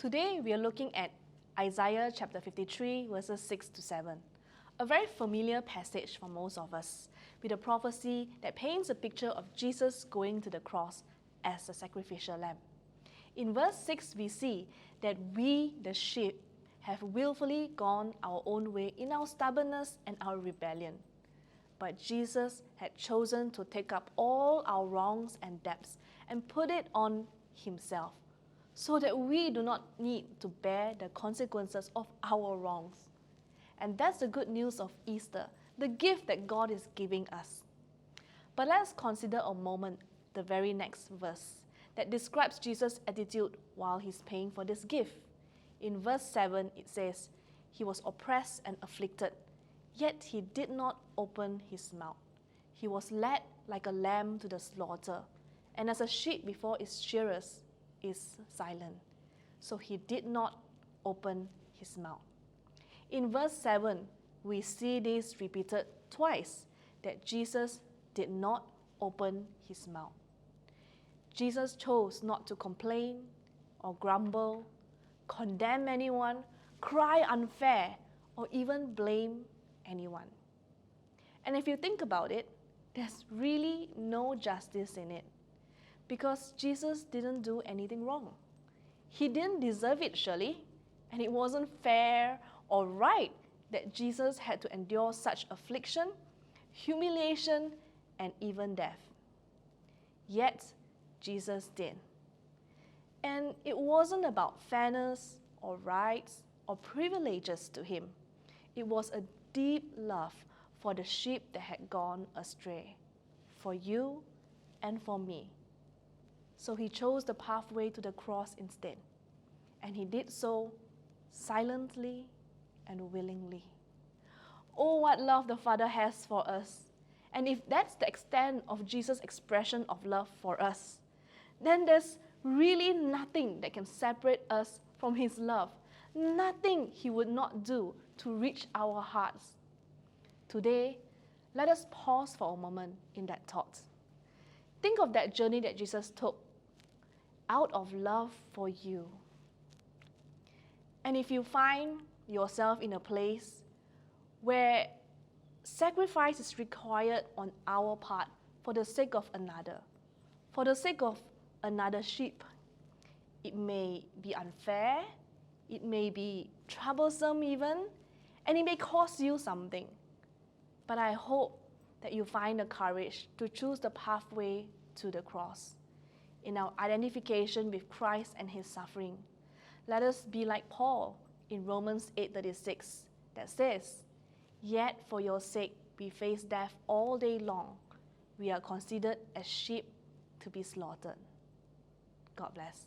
Today we are looking at Isaiah chapter 53 verses 6 to 7. A very familiar passage for most of us, with a prophecy that paints a picture of Jesus going to the cross as a sacrificial lamb. In verse 6 we see that we, the sheep, have willfully gone our own way in our stubbornness and our rebellion. But Jesus had chosen to take up all our wrongs and debts and put it on himself, so that we do not need to bear the consequences of our wrongs. And that's the good news of Easter, the gift that God is giving us. But let's consider a moment the very next verse that describes Jesus' attitude while he's paying for this gift. In verse 7 it says, "He was oppressed and afflicted, yet he did not open his mouth. He was led like a lamb to the slaughter, and as a sheep before its shearers is silent, so he did not open his mouth." In verse 7, we see this repeated twice, that Jesus did not open his mouth. Jesus chose not to complain or grumble, condemn anyone, cry unfair, or even blame anyone. And if you think about it, there's really no justice in it, because Jesus didn't do anything wrong. He didn't deserve it, surely, and it wasn't fair or right that Jesus had to endure such affliction, humiliation, and even death. Yet, Jesus did. And it wasn't about fairness or rights or privileges to him. It was a deep love for the sheep that had gone astray, for you and for me. So he chose the pathway to the cross instead, and he did so silently and willingly. Oh, what love the Father has for us. And if that's the extent of Jesus' expression of love for us, then there's really nothing that can separate us from his love. Nothing he would not do to reach our hearts. Today, let us pause for a moment in that thought. Think of that journey that Jesus took out of love for you. And if you find yourself in a place where sacrifice is required on our part for the sake of another, for the sake of another sheep, it may be unfair, it may be troublesome even, and it may cost you something. But I hope that you find the courage to choose the pathway to the cross. In our identification with Christ and his suffering, let us be like Paul in Romans 8:36 that says, "Yet for your sake we face death all day long. We are considered as sheep to be slaughtered." God bless.